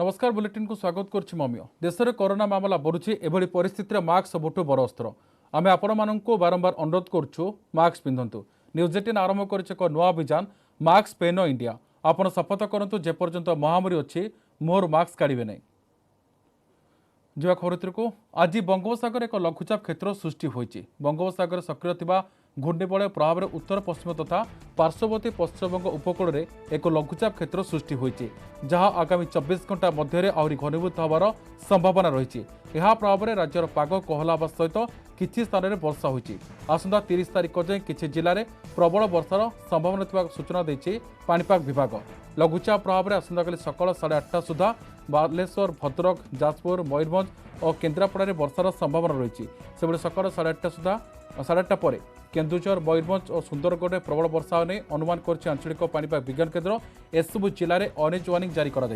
नमस्कार बुलेटिन को स्वागत करुच्ची मम्य देश में कोरोना मामला बढ़ुची एभली परिस्थिति में मास्क सबुठु बड़ अस्त्र आम आपण मानू बारंबार अनुरोध करुच्छू मास्क पिंधतु न्यूज 18 आरंभ कर एक नुआ अभियान मास्क पेन इंडिया आपण शपथ करूँ जेपर्यंत महामारी अच्छी मुहर मास्क काढ़े नहीं। जुआ खबर को आज बंगोपसागर एक लघुचाप क्षेत्र सृष्टि होती बंगोपसागर सक्रिय थिबा घूर्णिबलय प्रभाव में उत्तर पश्चिम तथा पार्श्ववर्ती पश्चिमबंग उपकूल में एक लघुचाप क्षेत्र सृष्टि होती जहां आगामी 24 घंटा मध्य आहरी घनीभूत होबार संभावना रही। यह प्रभाव में राज्यर पाग कोहला हेबा सहित किछि स्थान में वर्षा होती आसंता 30 तारिख जाए किछि जिले में प्रबल वर्षार संभावना थिबा सूचना देछि पाणीपाग विभाग। लघुचाप प्रभाव में आसंता सकाल 8:30 सुधा बालेश्वर भद्रक जाजपुर मयूरभंज और केन्द्रापड़ा में वर्षार संभावना रही से सकाल 8:30 सुधा 8:30 पर केन्दुझर मयूरभंज और सुंदरगढ़ में प्रबल वर्षा नहीं अनुमान कर आंचलिक पाणीपाग विज्ञान केन्द्र एसबू जिले में ऑरेंज वार्निंग जारी कर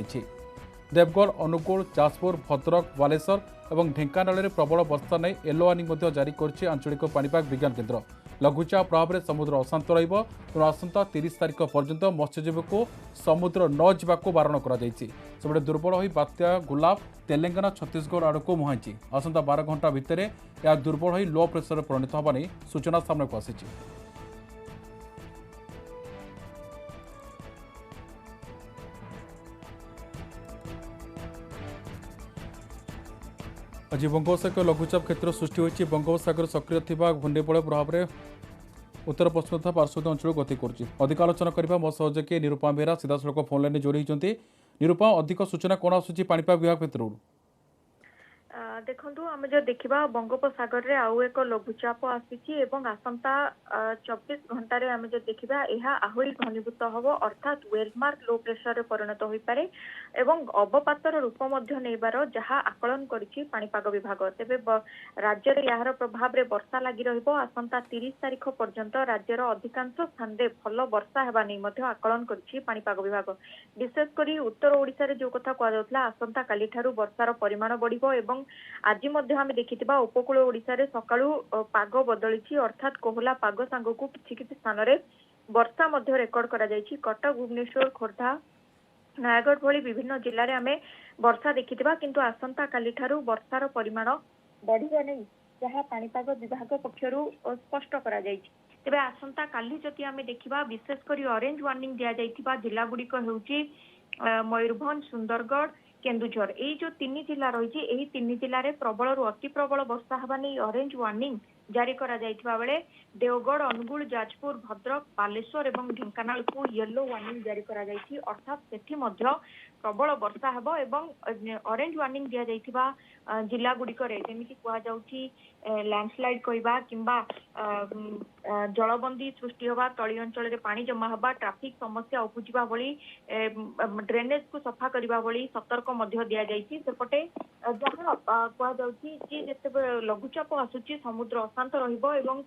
देवगढ़ अनुगुल जाजपुर भद्रक बालेश्वर और ढेंकानाल में प्रबल वर्षा नहीं येलो वार्निंग जारी कर आंचलिक पाणीपाग विज्ञान केन्द्र। लघुचाप प्रभाव में समुद्र अशांत तेणु आसंता 30 तारिख पर्यंत मत्स्यजीवी को समुद्र न जावाक बारण कर दुर्बल हो बात्या गुलाब तेलंगाना छत्तीसगढ़ आड़ को मुहांची आसंता 12 घंटा भितर यह दुर्बल हो लो प्रेसर परिणत होगा नहीं सूचना सामना को आसी। आज बंगोपसागर लघुचाप क्षेत्र सृष्टि होती बंगोपसागर सक्रिय थिबा घूर्णिबलय प्रभाव में उत्तर पश्चिम तथा पार्श्ववर्ती अंचल गति कर अधिक आलोचना करने मो सहयोगी निरूपमा बेहरा सीधा सड़क फोन लाइन जोड़ी होती। निरूपमा अधिक सूचना कौन आसूची पाणीपाग विभाग क्षेत्र देखु आम जो देखा बंगोपसागर रे आउ एक लघुचाप आसी आसंता 24 घंटे आम जो देखा यह आहरी घनीभूत हम अर्थात वेलमार्क लो प्रेसर परिणत हो पारे एवं अवपातर रूप नेबार जहाँ आकलन करिछि पाणीपाग विभाग। तेबे राज्य में यार प्रभाव में वर्षा लगी रसंता 30 तारिख पर्यंत राज्यर अधिकांश स्थान में भल वर्षा हेबा नहीं आकलन करिछि पाणीपाग विभाग। विशेषकर उत्तर ओडिशा रे जो कथा कहला आसंता काली ठारू वर्षार परिमाण बढ़िबो एवं आज आम देखि उपकूल ओडिशा रे सकाळू पाग बदली अर्थात कोहला पाग सांग को किछि स्थान रे वर्षा मध्य रेकर्ड करा जायछि। कटक भुवनेश्वर खोर्धा नयागढ़ भली विभिन्न जिले में आम वर्षा देखि किंतु आसंता काली ठारू वर्षार परिमाण बढ़िबा नहीं जहाँ पाणीपाग विभाग पक्षरु स्पष्ट करा जायछि। तेबे आसंता काली जति आम देखिबा विशेषकर ऑरेंज वार्निंग दिया जायथिबा जिला गुड़िक हेउछि मयूरभंज सुंदरगढ़ केन्दुझर यही जो 3 जिला रही 3 जिले में प्रबल रु अति प्रबल वर्षा हवा नहीं ऑरेंज वार्निंग जारी करा जायथिबा बेले देवगढ़ अनुगुल जाजपुर भद्रक बालेश्वर और ढेंकानाल को येलो वार्निंग जारी करा जायछि अर्थात सेठी मध्य प्रबल वर्षा हेबो एवं ऑरेंज वार्निंग दिया जायथिबा जिला गुड़िक जेमिति कुआ जाउछि लैंडस्लाइड कहबा किंबा जलबंदी सृष्टि होगा तली अंचल में पानी जमा होगा ट्रैफिक समस्या उपजिबा भली ड्रेनेज को सफा करबा भली सतर्क मध्य दिया जायछि। सेपटे जहाँ कुआ जाउछि कि जेते लघुचाप आसुछि समुद्र अशांत रहिबो एवं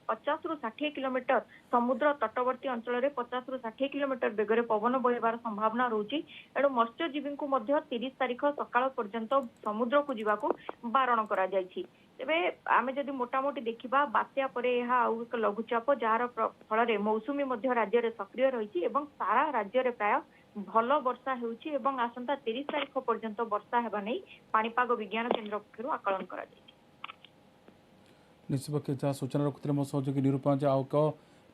50 रु 60 किलोमीटर समुद्र तटवर्ती अंचल में 50 रु 60 किलोमीटर बेगर पवन बहबार संभावना रहुछि एणु मत्स्यजीवी को 30 तारिख सकाळ पर्यंत समुद्र को जीवाको बारण करा जायछि। तेबे आमे जदि मोटामोटी देखिबा बात्या परे यह आउ एक लघुचाप जार फल मौसुमी मध्य राज्य में सक्रिय रही सारा राज्य में प्राय भल वर्षा होउछि एवं आसंता 30 तारिख पर्यंत वर्षा हेबा नहीं पाणीपाग विज्ञान केन्द्र पक्षरु आकलन करा जायछि। निश्चित जहाँ सूचना रखुते मो सहयोगी निरूपमा आउ एक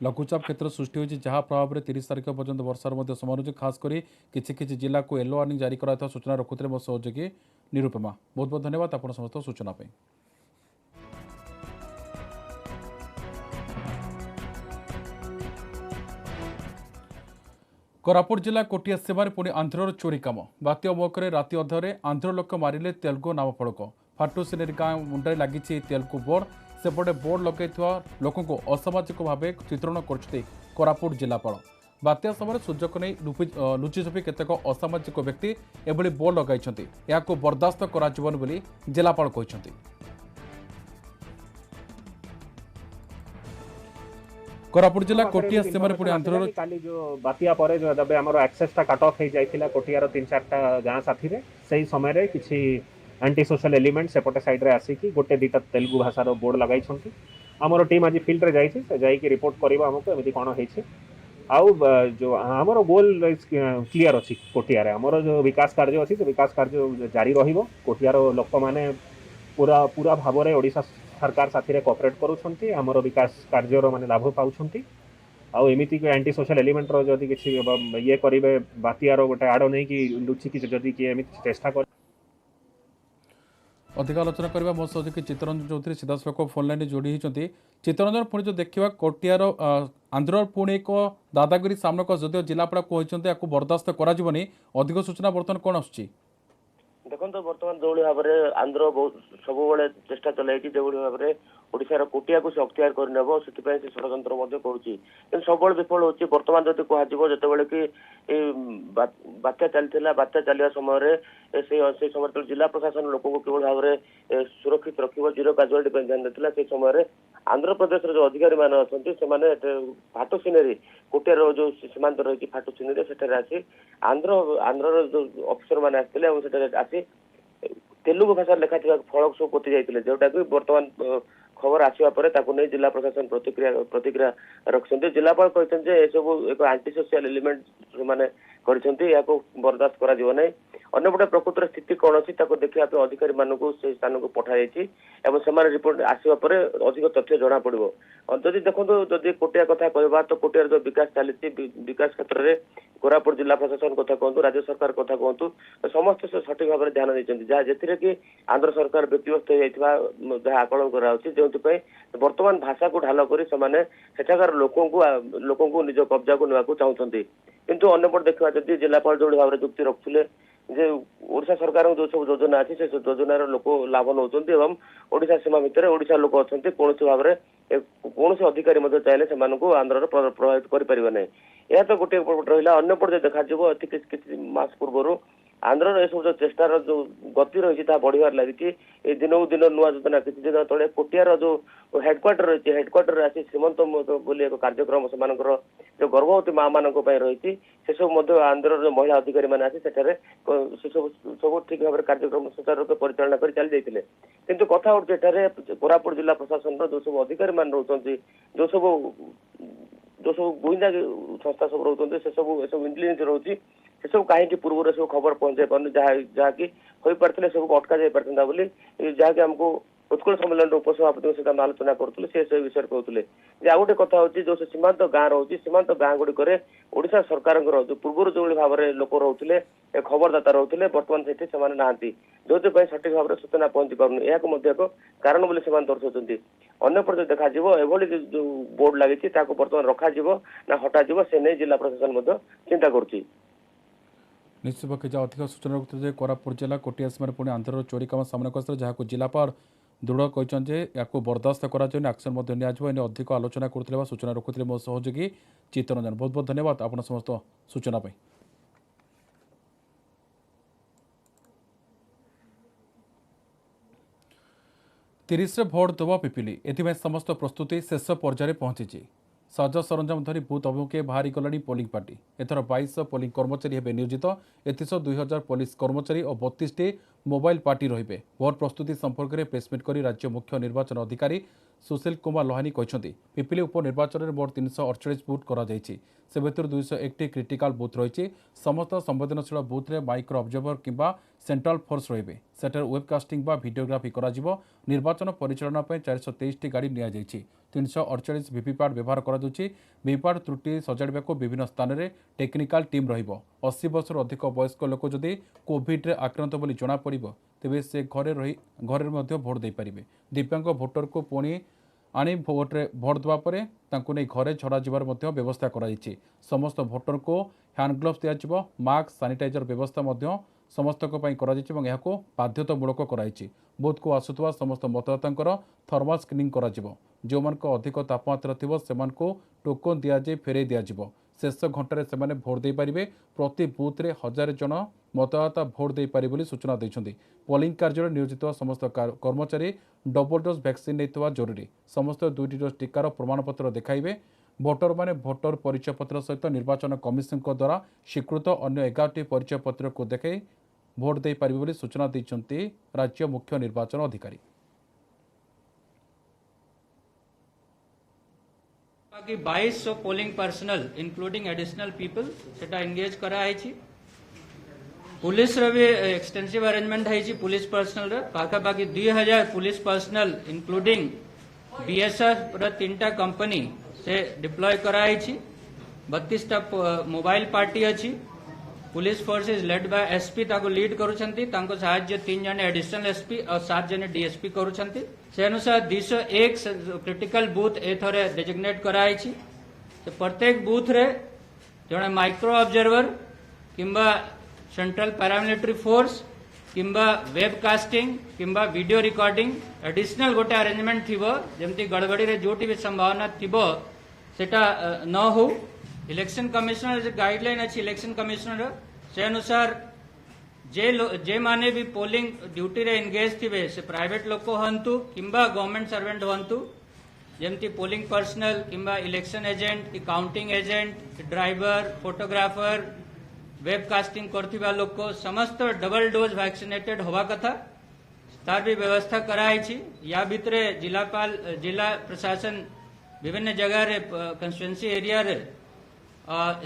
लघुचाप क्षेत्र सृष्टि होती जहाँ प्रभाव में 30 तारिख पर्यंत वर्षार संभावना रही खास कर किसी जिला को येलो वार्निंग जारी करा सूचना रखुते मो सहयोगी निरूपमा बहुत बहुत धन्यवाद आप समस्त सूचना। कोरापुट जिला कोटिया सीमार पुणी आंध्रर चोरी काम बात्या मौके राति अधरे आंध्र लोक मारिले तेलुगु नामफलक फाटुसिनेरी गाँ मुंडे लगी तेलुगु बोर्ड सेपटे बोर्ड लगे लोक असामाजिक भाव चित्रण कर कोरापुट जिलापाल बात्या समय सुजोग नहीं लुचिछपी केतेक असामाजिक व्यक्ति एभली बोर्ड लगाई या बर्दास्त कर जिलापाल कहते। कोरापुट जिला कोटिया सीमार पुणी आंध्र काली जो बातिया पर जो जब आम एक्सेस कट ऑफ हो जाता कोटियार 3-4टा गाँ साथी से समय किसी एंटी सोशल एलिमेंट सेपटे साइड रे आसिकी गोटे 2टा तेलुगु भाषार बोर्ड लगाई आमर टीम आज फिल्ड रे जाइए रिपोर्ट करवा आमको एमती कौन होती आउ जो आमर गोल क्लीयर अच्छी कोटियार आमर जो विकास कार्य अच्छी से विकास कार्य जारी रहिबो कोटियार लोक माने पूरा पूरा भाव में ओडिशा सरकार साथी कोऑपरेट करूछंती आमर विकास कार्यर माने लाभ पाउछंती आउ एमिति एंटी सोशल एलिमेंट रो जदि किछि ये करिवे बातियार गोटे आड़ नहीं कि लुचि कि जदि कि एमिति चेष्टा कर अधिक आलोचना करवा मो सहयोगी चित्तरंजन चौधरी सीधासख फोन लाइन जोड़ी होती चित्तरंजन पुणी जो देखा कोटियार आंध्र पुणी एक दादागिरी सामना जदिव जिलापाल कहते या बर्दास्त कर अधिक सूचना बर्तमान कौन आसुच्छी देखो बर्तमान जो भाव में आंध्र सब चेष्टा चलाई जो भाव में ओडिशार कोटिया को से अख्तियार करनेब से षड्यंत्र कर सब विफल होची बर्तमान जब कह जिते कि बात्या चली बात्या चलने समय से समय जिला प्रशासन लोक किभली भाव में सुरक्षित रखिब जीरो काजुआलिटी ध्यान देता से समय आंध्र प्रदेश जो अधिकारी मैंने अच्छा फाटो सिनेरी कोटियार जो सीमांत रही फाटो सिनेरी से आसी आंध्र जो अफिसर मैंने आसते आसी तेलुगु भाषा लेखा फलक सब पोती जाते जोटा कि बर्तमान खबर आसवा पर नहीं जिला प्रशासन प्रतिक्रिया रखिंट जिलापाल कहते सब एक आंटी सोशल एलिमेंट मैंने बर्दास्त कर अन्यपटे प्रकृत स्थिति कौन अच्छी देखा अधिकारी मानक से स्थान को पठाई से रिपोर्ट आसवा पर अधिक तथ्य जना पड़ो जदि देखो जदि कोटिया कथा कहवा तो कोटियार जो विकास चली विकास क्षेत्र में कोरापुट जिला प्रशासन कथा कहतु राज्य सरकार कथा कहतु समस्त सठिक भाव में ध्यान देते कि आंध्र सरकार व्यक्तिगत जहाँ आकलन कर वर्तमान भाषा को ढाल कर सेठाकार लोक निज कब्जा को नेवाक चाहते किंतु अन्यपटे देखा जब जिलापाल जो भाव में जुक्ति रखुले जे ओडिशा सरकार जो सब योजना अच्छी से योजनार लोक लाभ नौ ओडिशा सीमा भितर ओडिशा लोक अच्छा कौन भाव में कौन अधिकारी चाहिए से आंध्र प्रभावित करें यह तो गोटे रहा अन्यपटे देखा मास पूर्व आंध्र ये सब जो चेष्टार जो गति रही बढ़िबार लगी दिनकू दिन नुआ योजना किसी दिन तले कोटियार जो हेडक्वार्टर रही हेडक्वार्टर आसी श्रीमंत बोली एक कार्यक्रम से जो गर्भवती माँ मान रही से सब आंध्र जो महिला अधिकारी मैंने आसी सब ठीक भाव कार्यक्रम सुचारू रूप परिचालना कर चली जाते किंतु कथा उठे कोरापुट जिला प्रशासन जो सब अधिकारी मान रोचे जो सब गुइंदा संस्था सब रोचे से सब इंटेलिजेंस रोची से सब कहीं पूर्व सब खबर पहुंचाई पार्न जहाँकि हो पारे सब अटका जा पारता बोली जहाँकि आमको उत्कल सम्मेलन उपसभापति सहित आम आलोचना करूँ से विषय कहते आ गोटे कथा हूँ जो सीमांत गाँ रोचे सीमांत गाँ गुड़िक ओडिशा सरकार जो पूर्व जो भाव में लोक रोते खबरदाता रोते बर्तमान से ना जो सठिक भाव में सूचना पहुंची पार्न यह एक कारण बोली दर्शाउं अन्यपटे देखा एभली जो बोर्ड लगी बर्तमान रखा ना हटा से नहीं जिला प्रशासन चिंता कर निश्चित पक्षे जहाँ अधिक सूचना रखते कोरापुट जिला कोटिया सीमार पुणी आंध्र चोरी काम सामना कर जहाँ जिलापाल दृढ़ कहते या बर्दास्त कर आक्शन नि अधिक आलोचना करते सूचना रखुते मो सहयोगी चित्तरंजन बहुत बहुत धन्यवाद आप समस्त सूचना। 30 भोट देव पिपिली एथि समस्त प्रस्तुति शेष पर्यायर पहुंची सज सरंजाम धरी बूथ अभिमुखे बाहरी गलानी पोलिंग पार्टी एथर 22 पोलिंग कर्मचारी हेबे नियोजित एथिस 2000 पुलिस कर्मचारी और 32 मोबाइल पार्टी रहिबे। भोट प्रस्तुति संपर्क में प्रेसमिट कर राज्य मुख्य निर्वाचन अधिकारी सुशील कुमार लोहानी कहते पिपिली उपनिर्वाचन में मोट 348 बूथ कर से भर 201 क्रिटिकाल बूथ रही समस्त संवेदनशील बूथ में माइक्रो ऑब्जर्वर किंबा सेंट्रल फोर्स रहिबे सेटर वेबकास्टिंग बा वीडियोग्राफी करा निर्वाचन परिचालना 423 गाड़ी नि 348 वीवीपैट व्यवहार वीवीपैट त्रुटि सजाड़ा विभिन्न स्थान में टेक्निकाल टीम रहिबो 80 वर्ष अधिक वयस्क लोक जदि कोविड रे आक्रांत बोली जना पड़िबो तेबे से घरे भोट दे पारिबे। दिव्यांग भोटर को पुणी आनी भोटे भोट देवा नहीं घरे छड़ा जबार व्यवस्था कराई समस्त भोटर को हैंड ग्लोव्स दिया मास्क सानिटाइजर व्यवस्था समस्त बाध्यतामूलक कराई बूथ को आसुवा समस्त मतदाता थर्माल स्क्रिनिंग जो अधिक तापमात्रा थी से टोकन दि जाए फेरई दिज्व शेष घंटे से भोट दे पारे प्रति बूथ रे 1000 जन मतदाता भोट दे पारे बोली सूचना देते पोलिंग कार्य नियोजित समस्त कर्मचारी डबल डोज वैक्सीन नहीं जरूरी समस्त 2टी डोज टीकार प्रमाणपत्र देखाइबे भोटर माने भोटर परिचय पत्र सहित निर्वाचन कमिशन द्वारा स्वीकृत अन्य 11टी परिचय पत्र को देखाई भोट दे पारिबे बोली सूचना देते राज्य मुख्य निर्वाचन अधिकारी। कि 2200 polling personnel including additional people सेटा एंगेज कराई पुलिस भी एक्सटेंसिव अरेंजमेंट है पुलिस पर्सनल पाखापाखि 2000 पुलिस पर्सनल इंक्लूडिंग बीएसएफ तीनटा कंपनी से डिप्लॉय कराई 32टा मोबाइल पार्टी अच्छी police force is led by SP ताको लीड करूछंती तांको सहाय्य 3 जने एडिशनल एसपी और 7 जने डीएसपी करूछंती से अनुसार 201 क्रिटिकल बूथ एथरे डेजिग्नेट कराई प्रत्येक बूथ रे जने माइक्रो ऑब्जर्वर किंबा सेंट्रल पैरामिलिटरी फोर्स किंबा वेबकास्टिंग किंबा वीडियो रिकॉर्डिंग एडिशनल गोटे अरेंजमेंट थिबो जेमती गड़बड़ी रे जोटी भी संभावना थिबो सेटा न हो इलेक्शन कमिश्नर जो गाइडलाइन अच्छी इलेक्शन कमिश्नर से अनुसार जे माने भी पोलिंग ड्यूटी रे एंगेज थिबे से प्राइवेट लोक हंतु किंबा गवर्नमेंट सर्वेंट हंतु जेमती पोलिंग पर्सनल किंबा इलेक्शन एजेंट कि counting agent driver photographer webcasting करथिबा लोक समस्त डबल डोज वैक्सीनेटेड होवा कथा तार भी व्यवस्था कराई या भितरे जिलापाल जिला प्रशासन विभिन्न जगह रे कंस्टिट्युएंसी एरिया रे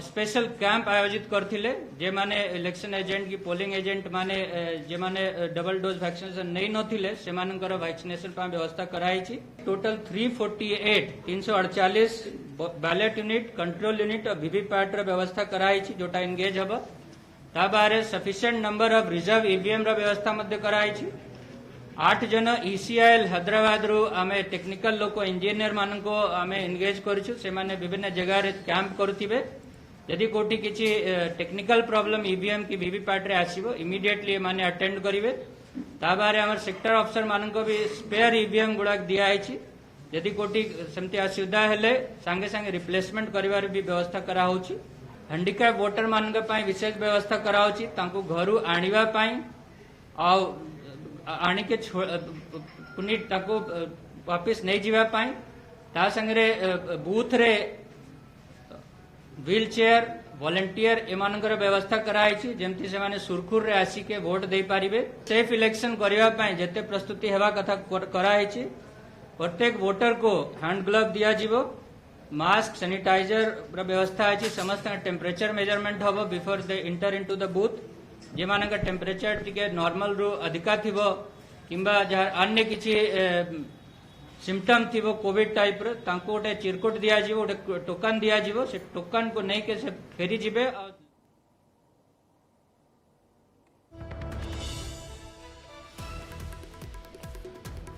स्पेशल कैंप आयोजित करथिले जे माने इलेक्शन एजेंट की पोलिंग एजेंट माने जे माने डबल डोज वैक्सीनेशन नहीं नथिले से मानकर वैक्सीनेशन पा व्यवस्था कराई total 348 ballot unit control unit और वीवीपैट रो व्यवस्था कराई जोटा एंगेज हब ता बारे sufficient number of reserve EVM रो व्यवस्था मध्य कराई 8 जन ईसीआईएल हैदराबाद रू आमे टेक्निकल लोक इंजीनियर मान को आमे एंगेज करिछु से माने विभिन्न जगह रे कैंप करथिबे यदि कोठी किछि टेक्निकल प्रॉब्लम ईवीएम की वीवीपैट रे आसीबो इमीडिएटली माने अटेंड करिवे ता बारे हमर सेक्टर ऑफिसर मान को भी स्पेयर ईवीएम गुडा दिया आइछि यदि कोठी सेमती असुविधा हेले संगे संगे रिप्लेसमेंट करिवार भी व्यवस्था करा होछि हैंडिकैप वोटर मान के पई विशेष व्यवस्था करा होछि तांको घरु आनिबा पई आ आणिके पुनी ताको वापस नहीं जीवा पाई ता संगे बूथ रे व्हील चेयर वॉलंटियर एमानकर व्यवस्था कराई जेमती से माने सुरखुर रे आसिके वोट दे पारिबे सेफ इलेक्शन करिवा पाई जते प्रस्तुति हेबा कथा कराई प्रत्येक वोटर को हैंड ग्लव दिया जीवो मास्क सैनिटाइजर रा व्यवस्था अछि समस्त टेम्परेचर मेजरमेंट हबो before they enter into the booth जे मानक टेम्परेचर टिके नॉर्मल रू अधिका थिबो किंबा जहाँ अन्य किछि सिम्पटम थिबो कोविड टाइप रो तांको गोटे चिरकुट दिया जीवो गोटे टोकन दिया जीवो से टोकन को नहीं के से फेरी जिबे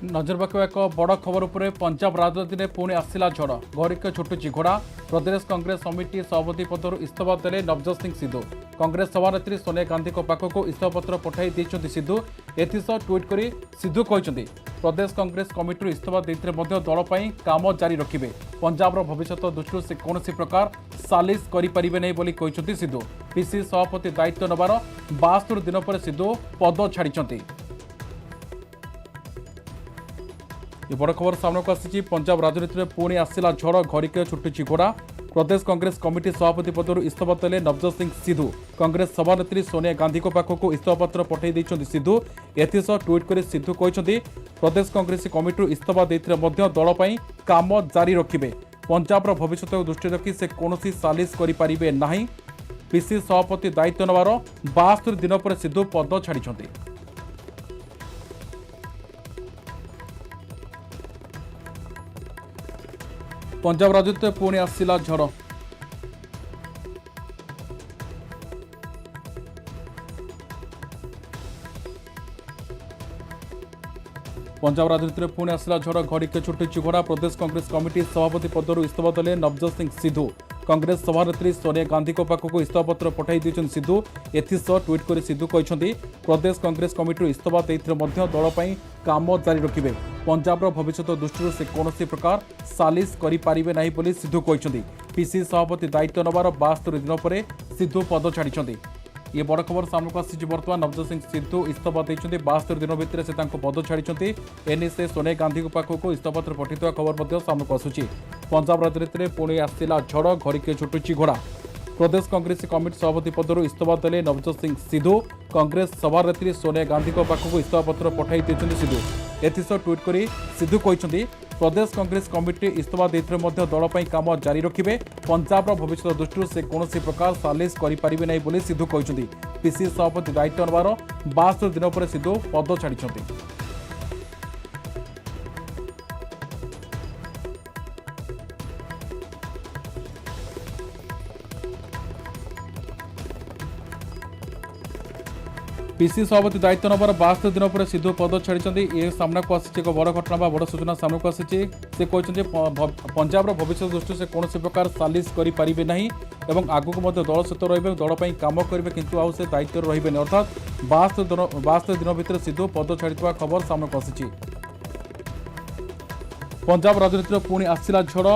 नजर पकाइबा एक बड़ खबर उपर पंजाब राजनीति में पुणी आसला झड़ घरिक छुटुची घोड़ा प्रदेश कांग्रेस समिति सभापति पदर इस्तीफा देले नवजोत सिंह सिद्धू कांग्रेस सभानेत्री सोनिया गांधी पाखक इस्तीफापत्र पठाई देइछन्ति सिद्धू एथिसह ट्वीट करी सिद्धू कहते प्रदेश कांग्रेस कमिटी इस्तीफा देते दल पर काम जारी रखिबे पंजाब भविष्य दृष्टि से कौन प्रकार सालिश करें नहीं सिद्धू पीसीसी सभापति दायित्व नबार 72 दिन पर सिद्धू पद छाड़ी ये बड़ खबर सामने को आसी पंजाब राजनीति में पुणी आसला झड़ घरिके छुटुची घोड़ा प्रदेश कांग्रेस कमिटी सभापति पदर इस्तीफा देले नवजोत सिंह सिद्धू कांग्रेस सभानेत्री सोनिया गांधी पाखक इस्तीफापत्र पठाई देइछन्ति सिद्धू एथिसह ट्वीट कर सिद्धू कहते प्रदेश कांग्रेस कमिटी इस्तीफा देते दल पर काम जारी रखिबे पंजाब भविष्य दृष्टि रखी से कौन सालिश करें नहीं पीसीसी सभापति दायित्व नबार 72 दिन पर सिद्धू पद छाड़ी पंजाब राजनीति में पुणी आसला झड़ पंजाब राजनीति में पुणी आसला झड़ घड़िके छुटुची घोड़ा प्रदेश कांग्रेस कमिटी सभापति पदर इस्तीफा देले नवजोत सिंह सिद्धू कांग्रेस सभानेत्री सोनिया गांधी पाखक इस्तीफापत्र पठाई देइछन्ति सिद्धू एथिसह ट्वीट कर सिद्धू कहते प्रदेश कांग्रेस कमिटी इस्तीफा देते दल पर काम जारी रखिबे पंजाब भविष्य दृष्टि से कौन प्रकार सालिश करें नहीं सिद्धू कहते पीसीसी सभापति दायित्व नबार 72 दिन पर सिद्धू पद छाड़ी ये बड़ खबर सामने को आसी बर्तमान नवजोत सिंह सिद्धू इस्तीफा देते 72 दिन भितर से पद छाड़ी एने से सोनिया गांधी पाखक इस्तीफापत्र पठाई खबर सामने को आसूची पंजाब राजनीति में पुणी आसला झड़ घरिके छुटुची घोड़ा प्रदेश कांग्रेस कमिटी सभापति पदर इस्तीफा देले नवजोत सिंह सिद्धू कांग्रेस सभानेत्री सोनिया गांधी पाखक इस्तीफापत्र पठाई देइछन्ति सिद्धू एथिसह ट्वीट कर सिद्धू कहते प्रदेश कांग्रेस कमिटी इस्तीफा देते दल पर काम जारी रखिए। पंजाब भविष्य दृष्टि से कौन प्रकार सालिश करें नहीं बोली सिद्धू कहते। पीसीसी सभापति दायित्व नेबार 72 दिन पर सिद्धू पद छाड़ी। पीसीसी सभापति दायित्व नंबर 72 दिन पर सिद्धू पद छाड़ी। ये सामना को आसी एक बड़ घटना बा बड़ सूचना सामना को आसी। से कहते पंजाब भविष्य दृष्टि से कौन प्रकार सालिश करें नहीं और आगक दल सहित रे दल पर कम करेंगे किंतु आउ से दायित्व रे अर्थात 72 दिन भितर सिद्धू पद छाड़ी खबर सामना को आसी। पंजाब राजनीतिर पुणी आसला झड़।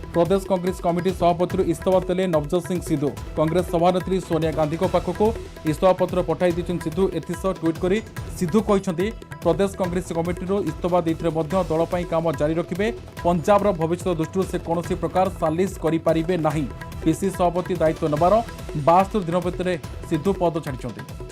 प्रदेश कांग्रेस कमिटी सभापति इस्तीफा देले नवजोत सिंह सिद्धू। कांग्रेस सभानेत्री सोनिया गांधी पाखक इस्तीफा पत्र पठाई दी सिद्धू। एथिसह ट्वीट कर सिद्धू कहते प्रदेश कांग्रेस कमिटी इस्तीफा देते दल पर काम जारी रखिए। पंजाब भविष्य दृष्टि से कौन प्रकार सालिश करें नहीं। पीसीसी सभापति दायित्व नेबार 72 दिन भितर सिद्धू पद छाड़ी।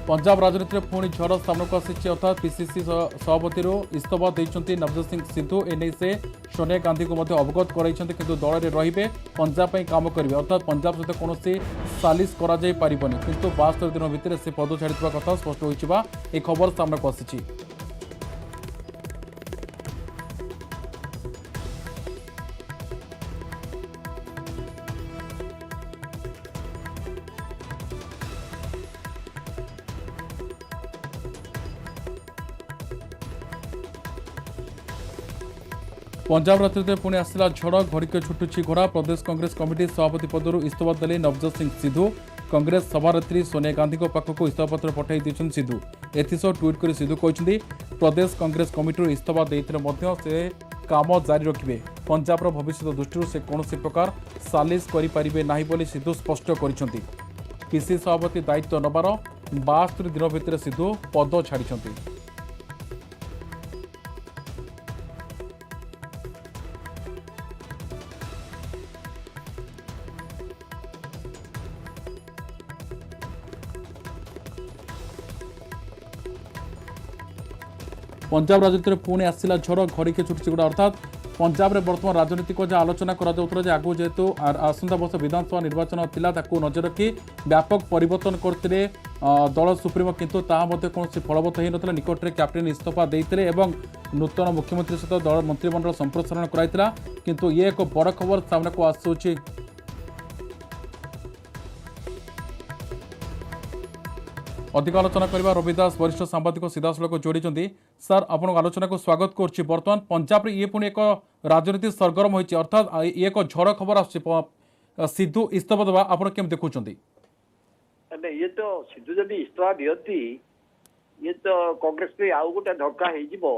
पंजाब राजनीति में पुणी झड़ सामना को आसी। अर्थात पीसीसी सभापति इस्तीफा देते नवजोत सिंह सिद्धू। एने से सोनिया गांधी को अवगत कराई किंतु दल में रे पंजाब काम करेंगे अर्थात पंजाब सहित कौन सालिश कर किंतु 72 दिन भितर से पद छाड़ी कथा स्पष्ट होता एक खबर सामना को आसी। पंजाब राजनीति पुणी आसला झड़। घड़िक छुटुची घोड़ा। प्रदेश कांग्रेस कमिटी सभापति पदर इस्तीफा देले नवजोत सिंह सिद्धू। कांग्रेस सभानेत्री सोनिया गांधी पाखक इस्तीफा पत्र पठाई दी सिद्धू। एथिसह ट्वीट कर सिद्धू कहते प्रदेश कांग्रेस कमिटी इस्तीफा देते से काम जारी रखिए। पंजाब भविष्य दृष्टि से कौन प्रकार सालिश करें नहीं बोली सिद्धू स्पष्ट कर। पीसीसी सभापति दायित्व नेबार 72 दिन भितर सिद्धू पद छाड़ी। पंजाब राजनीति में पुणी आसला झड़। घड़ी के छुटुची गुड़ा अर्थात पंजाब में बर्तमान राजनीतिक जहाँ आलोचना करा आगू जेहेतु आसंता वर्ष विधानसभा निर्वाचन थिला नजर रखी व्यापक परिवर्तन करते दल सुप्रीमो किंतु ताहा कौन फलवत हो ना। निकट में कैप्टेन इस्तीफा देते और नूतन मुख्यमंत्री सहित दल मंत्रिमंडल संप्रसारण कराइला किंतु ये एक बड़ खबर सामना को आसूची। अधिक आलोचना करवा रविदास वरिष्ठ सांबादिक सीधासलख जोड़ी। सर आपन आलोचना को स्वागत करुच्ची। बर्तमान पंजाब ये पुणी एक राजनीति सरगरम होती अर्थात ये एक झड़ खबर आस सिद्धू इस्तीफा देवा आप देखुं। ये तो सिद्धू जब इस्तीफा दियंती ये तो कांग्रेस पे आउ गोटे धक्का हो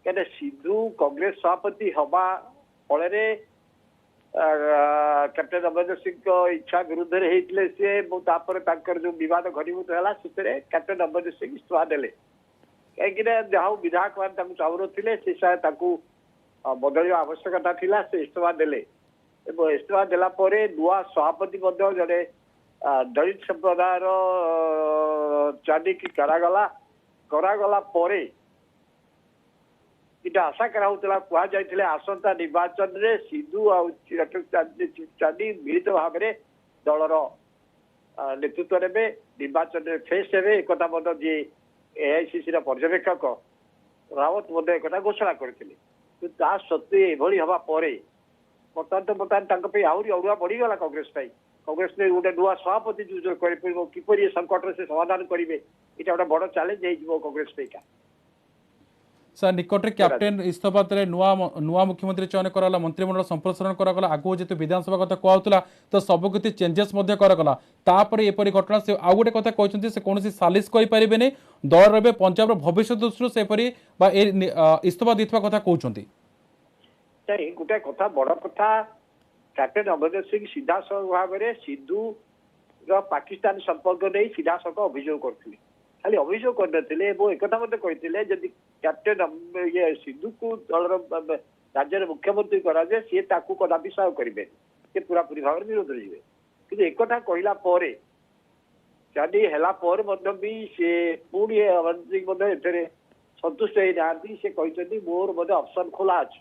क्या सिद्धू कांग्रेस सभापति हवा फल कैप्टेन अमरेंद्र सिंह इच्छा विरुद्ध होते सी जो विवाद घनीभूत है कैप्टेन अमरेंद्र सिंह इस्तीफा देले कहीं जहाँ विधायक मैंने चाहून से बदल आवश्यकता थिला से इस्तीफा देले इस्तीफा देला नुआ सभापति जड़े दलित संप्रदाय चांदी करागला इटा आशा करा कहुले आसंता निर्वाचन रे सिद्धू चांदी मिलित भाव में दलर नेतृत्व ने निर्वाचन में फेस हे एक जी एआईसीसी पर्यवेक्षक रावत एक घोषणा करते सत्वे एभली हवा बर्तमान तो बर्तमान आहरी अड़ुआ बढ़ीगला कांग्रेस ने गोटे नुआ सभापति किपर संकट से समाधान करेंगे यहाँ गोटे बड़ चैलेंज हो कांग्रेस पे। सर निकट में कैप्टेन इस्तीफा देले नुआ मुख्यमंत्री चयन कराला मंत्रिमंडल संप्रसारण करागला आगु जेतु विधानसभा कथा कहला तो सब किसी चेंजेस करागला तापर एपरी घटना से आउ गोटे कथा कहते से कौन सालिश करें दल रे पंजाब भविष्य दृष्टि से इस्तीफा देता कथा कहते गोटे कथा बड़ कथा कैप्टेन अमरेंद्र सिंह सीधा भाव में सिद्धू पाकिस्तान संपर्क नहीं सीधा सख अभियोग करते खाली अभियोग करते एक कहते जदि कैप्टेन ये सिद्धू को दल राज्य मुख्यमंत्री करा सी कदापि सह करेंगे सी पूरा पूरी भाव में विरोध रही କିନ୍ତୁ एकथा कहला ପରେ चाँदी ହେଲା ପରେ ମଧ୍ୟ ବି ସେ ପୁଣି ଏଥିରେ ସନ୍ତୁଷ୍ଟ ହେଇନାହାନ୍ତି। ସେ କହିଛନ୍ତି ମୋର ମଧ୍ୟ ଅପସନ ଖୋଲା ଅଛି,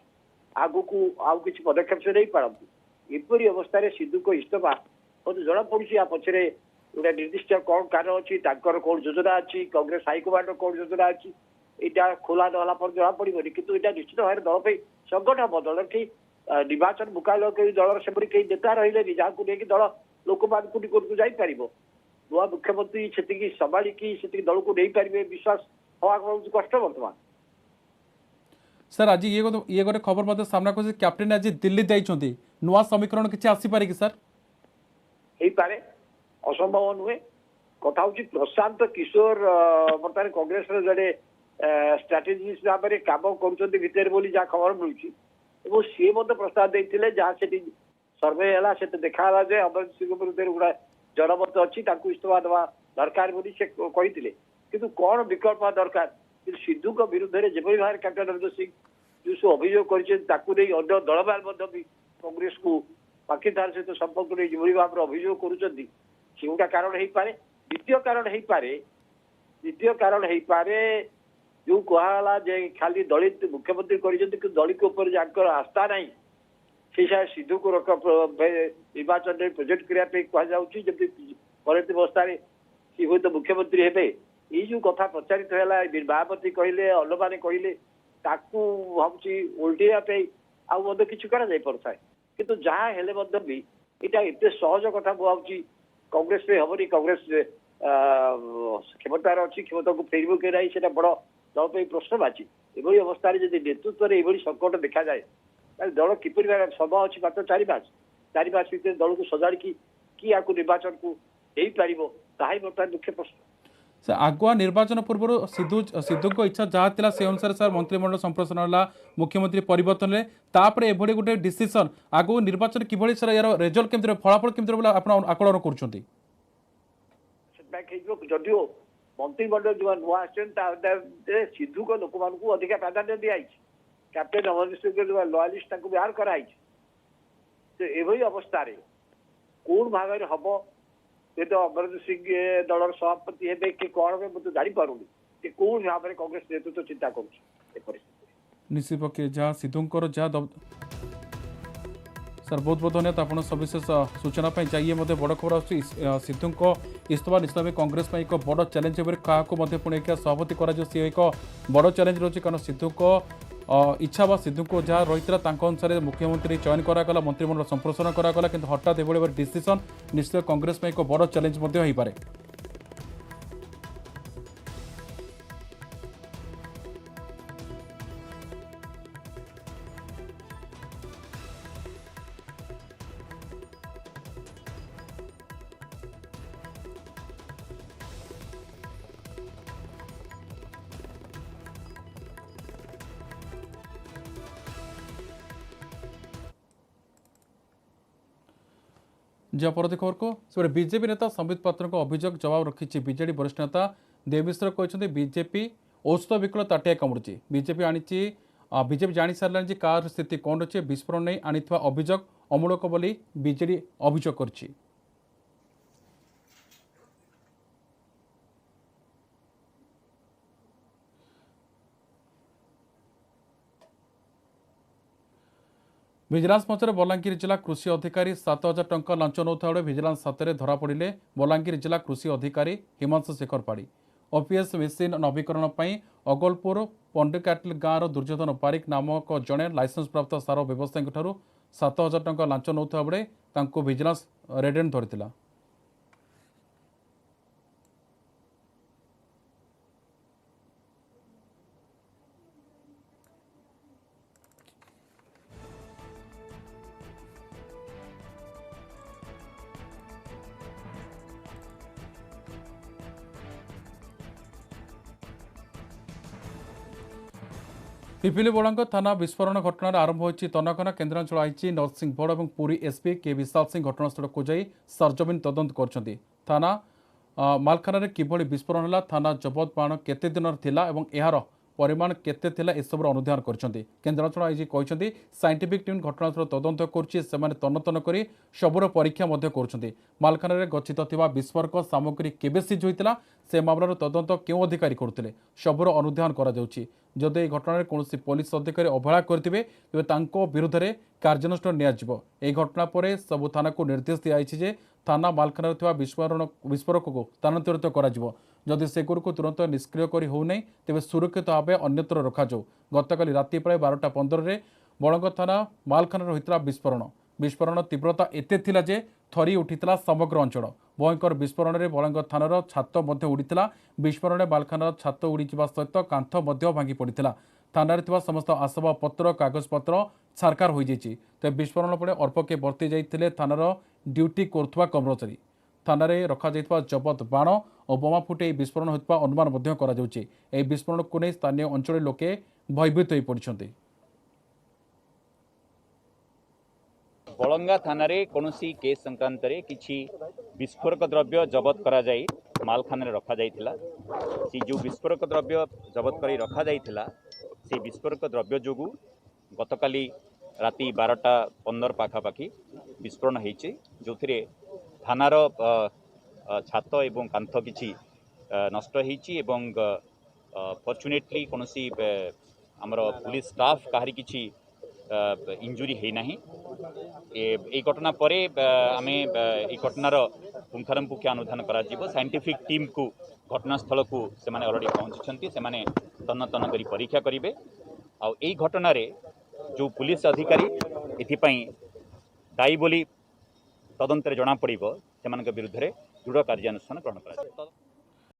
ଆଗକୁ ଆଉ କିଛି ପଦକ୍ଷେପ ସେ ନେଇପାରନ୍ତି। ଏପରି ଅବସ୍ଥାରେ ସିଧୁଙ୍କ ଇସ୍ତଫା ମୋତେ ଜଣାପଡୁଛି ଆ ପଛରେ ଗୋଟେ ନିର୍ଦ୍ଦିଷ୍ଟ କଣ କାରଣ ଅଛି, ତାଙ୍କର କଣ ଯୋଜନା ଅଛି, କଂଗ୍ରେସ ହାଇକମାଣ୍ଡର କଣ ଯୋଜନା ଅଛି, ଏଇଟା ଖୋଲା ନହେଲା ପରେ ଜଣାପଡିବନି। କିନ୍ତୁ ଏଇଟା ନିଶ୍ଚିତ ଭାବରେ ଦଳ ପାଇଁ ସଂକଟ ହବ। ଦଳ କେହି ନିର୍ବାଚନ ମୁକାବିଲା କରି ଦଳର ସେପରି କେହି ନେତା ରହିଲେନି ଯାହାକୁ ନେଇକି ଦଳ ଲୋକମାନଙ୍କୁ ନିକଟକୁ ଯାଇପାରିବ। ନୂଆ ମୁଖ୍ୟମନ୍ତ୍ରୀ ସେତିକି ସମ୍ଭାଳିକି ସେତିକି ଦଳକୁ ନେଇପାରିବେ ବିଶ୍ୱାସ ହବା ବହୁତ କଷ୍ଟ ବର୍ତ୍ତମାନ। सर आज ये गोटे खबर मध्य सामना कर कैप्टेन आज दिल्ली जाइछंती नुआ समीकरण किछि आसी पारे कि सर ହେଇପାରେ, ଅସମ୍ଭବ ନୁହେଁ। କଥା ହଉଛି ପ୍ରଶାନ୍ତ କିଶୋର ବର୍ତ୍ତମାନ କଂଗ୍ରେସର ଜଣେ ଷ୍ଟ୍ରାଟେଜିଷ୍ଟ ଭାବରେ କାମ କରୁଛନ୍ତି ଭିତରେ ବୋଲି ଯାହା ଖବର ମିଳୁଛି ଏବଂ ସିଏ ମଧ୍ୟ ପ୍ରସ୍ତାବ ଦେଇଥିଲେ ଯାହା ସେଠି ସର୍ଭେ ହେଲା ସେଠି ଦେଖାହେଲା ଯେ ଅମରିନ୍ଦର ସିଂଙ୍କ ବିରୁଦ୍ଧରେ ଗୁଡା ଜନମତ ଅଛି, ତାଙ୍କୁ ଇସ୍ତଫା ଦେବା ଦରକାର ବୋଲି ସେ କହିଥିଲେ। କିନ୍ତୁ କଣ ବିକଳ୍ପ ଦରକାର, କିନ୍ତୁ ସିଧୁଙ୍କ ବିରୁଦ୍ଧରେ ଯେଭଳି ଭାବରେ କ୍ୟାପ୍ଟେନ ଅମରିନ୍ଦର ସିଂ ଯୋଉ ସବୁ ଅଭିଯୋଗ କରିଛନ୍ତି ତାକୁ ନେଇ ଅନ୍ୟ ଦଳମାନେ ମଧ୍ୟ ବି କଂଗ୍ରେସକୁ ପାକିସ୍ତାନ ସହିତ ସମ୍ପର୍କ ନେଇ ଯେଭଳି ଭାବରେ ଅଭିଯୋଗ କରୁଛନ୍ତି ସେଗୁଡ଼ା କାରଣ ହେଇପାରେ। ଦ୍ୱିତୀୟ କାରଣ ହେଇପାରେ ଯୋଉ କୁହାଗଲା ଯେ ଖାଲି ଦଳିତ ମୁଖ୍ୟମନ୍ତ୍ରୀ କରିଛନ୍ତି କିନ୍ତୁ ଦଳିତ ଉପରେ ଯାଙ୍କର ଆସ୍ଥା ନାହିଁ ସେଇ ସିଧୁଙ୍କୁ ନିର୍ବାଚନରେ ପ୍ରୋଜେକ୍ଟ କରିବା ପାଇଁ କୁହାଯାଉଛି, ଯେମିତି ପରବର୍ତ୍ତୀ ଅବସ୍ଥାରେ ସେ ହୁଏତ ମୁଖ୍ୟମନ୍ତ୍ରୀ ହେବେ। ଏଇ ଯୋଉ କଥା ପ୍ରଚାରିତ ହେଲା ମାୟାବତୀ କହିଲେ ଅନ୍ୟମାନେ କହିଲେ ତାକୁ ଭାବୁଛି ଓଲଟେଇବା ପାଇଁ ଆଉ ମଧ୍ୟ କିଛି କରାଯାଇ ପାରୁଥାଏ। କିନ୍ତୁ ଯାହା ହେଲେ ମଧ୍ୟ ବି ଏଇଟା ଏତେ ସହଜ କଥା ମୁଁ ଭାବୁଛି କଂଗ୍ରେସରେ ହବନି। କଂଗ୍ରେସ କ୍ଷମତାରେ ଅଛି, କ୍ଷମତାକୁ ଫେରିବ କି ନାହିଁ ସେଟା ବଡ ଦଳ ପାଇଁ ପ୍ରଶ୍ନବାଚୀ। ଏଭଳି ଅବସ୍ଥାରେ ଯଦି ନେତୃତ୍ୱରେ ଏଭଳି ସଂକଟ ଦେଖାଯାଏ ତାହେଲେ ଦଳ କିପରି ସମୟ ଅଛି ମାତ୍ର 4 ମାସ ଭିତରେ ଦଳକୁ ସଜାଡ଼ିକି କି ଆକୁ ନିର୍ବାଚନକୁ ଦେଇପାରିବ ତାହା ହିଁ ବର୍ତ୍ତମାନ ମୁଖ୍ୟ ପ୍ରଶ୍ନ। सर आगुआ निर्वाचन पूर्व सिद्धू इच्छा जहाँ था से अनुसार सर मंत्रिमंडल संप्रसारण है मुख्यमंत्री परिवर्तन तापर एभली गोटे डिसीजन आगु निर्वाचन किभली सर यार रिजल्ट केमती फलाफल केमती आप आकलन कर जदिओ मंत्रिमंडल जो नुआ सिद्धू को लोक मान अधिक प्राधान्य दिखाई कैप्टेन अमरिंदर सिंह लॉयलिस्ट बाहर कराई अवस्था कौन भाग हम तो अमरिंदर सिंह दलर सभापति हे कि कौन मुझे जापारूनी कौन भाव में कांग्रेस नेतृत्व चिंता कर निश्चित पक्षे जहाँ सिद्धू जहाँ सर बहुत बहुत धन्यवाद आप सविशेष सूचना चाहिए बड़ खबर सिद्धू इस्तीफा निश्चित भाव कांग्रेस एक बड़ चैलेंज क्या पुणी सभापति एक बड़ चैलेंज रही कारण सिद्धू इच्छा बा सिद्धू को जहाँ रही अनुसार मुख्यमंत्री चयन करागला मंत्रिमंडल संप्रसारण करागला किंतु हठात एभली डिसीजन निश्चित कांग्रेस में एक बड़ चैलेंज हो पारे। जहाँ परवर्ती खबर को बीजेपी नेता संबित पात्र अभियोग जवाब रखी बीजेडी वरिष्ठ नेता देव मिश्र कहते बीजेपी औषध विकल ताटिया कामुड़ी बीजेपी बीजेपी जानी सारे कि कार स्थिति कौन अच्छे विस्फोरण नहीं आनी अभियोग अमूलक बोली बीजेडी अभियोग कर विजिलेंस मचर बलांगीर जिला कृषि अधिकारी 7,000 टंका लांच नौता बेले विजिलेंस हाथ में धरा पड़े बलांगीर जिला कृषि अधिकारी हिमांशु शेखर पाड़ी ओपीएस मेसीन नवीकरण पर अगलपुर पंडिकाटिल गाँव दुर्योधन पारिक नामक जड़े लाइसेंस प्राप्त सार व्यवसायी 7,000 टंका लांच नौता बेले विजिलेंस रेडेंट धरी पिपिली बोड़ा थाना विस्फोरण घटना आरंभ होती तनखना केन्द्रांचल आईजी नरसिंह भट्ट और पुरी एसपी के विशाल सिंह घटनास्थल को जाई सरजमीन तदंत कर थाना मालखाना किभली विस्फोरण है थाना जबत बाण केते दिन थिला एवं यार परिमाण केते थिला एसबुर अनुधान करछन्ती। केन्द्रांचल आईजी कहते साइंटिफिक टीम घटनास्थल तदंत करुछि सेमाने तन्न करी सबुर परीक्षा मध्य करुछन्ती। मालखानारे गच्छित थिबा विस्फोरक सामग्री केबे सिज होइतिला से मामलार तदंत केउ अधिकारी करुथिले सबुर अनुधान करा जाउछि। जदि घटना कौन पुलिस अधिकारी अवहेला करथिबे तेबे तांको विरुद्धरे कार्यानुष्ठान नियाजिबो। एही घटना परे सबु थाना को निर्देश दियाइछि जे थाना मालखानारे थिबा विस्फोरक को स्थानांतरित करा जिवो। जदि सेगुरको तुरंत निष्क्रिय करी हो नै तेबे सुरक्षित भावे अन्यत्र रखाजाऊ। गतकाली राति प्राय 12:15 रे बळंग थाना मालखानारे होइतिला विस्फोरण तीव्रता एते थिला जे थरी उठितिला समग्र अंचल। भयंकर विस्फोरण में बळंग थानार छात मध्य उड़ीला। विस्फोरण मालखानार छात उड़ीवा सहित कांथ मध्य भांगी पड़ा। थाना समस्त आसबाबपत्र कागजपत्र छारकार हो जाइए। तेज विस्फोरण पर अर्पके बर्ती जाते थानार ड्यूटी करुवा कर्मचारी। थाना रखा जबत बाण और बोमा फुटे विस्फोरण होता अनुमान विस्फोरण को नहीं स्थानीय अंचल लोके भयभीत हो पड़ते। बलंगा थाना कौनसी केस संक्रांत किसी विस्फोरक द्रव्य जबत करा जाई मालखाना रखा जाइथिला। से जो विस्फोरक द्रव्य जबत कर रखा जाइथिला से विस्फोरक द्रव्य जोगु गतकाली राति 12:15 पाखापाखि विस्फोरण होइछि जो थानार छात एवं कांथ किछि नष्ट होइछि एवं फॉर्चुनेटली कौनसी आमर पुलिस स्टाफ कहारी किछि इंजुरी है नहीं। ए घटना पर आमे ए घटनार पुंखानुपुंख अनुधान करा जिवो। साइंटिफिक टीम को घटनास्थल को से माने ऑलरेडी पहुंची से माने तन्न तन्न करी परीक्षा करिवे। आ एई घटना रे जो पुलिस अधिकारी एथिपाई दायी बोली तदंतर जना पड़िबो सेमानक विरुद्ध रे दृढ़ कार्यानुष्ठान ग्रहण करा।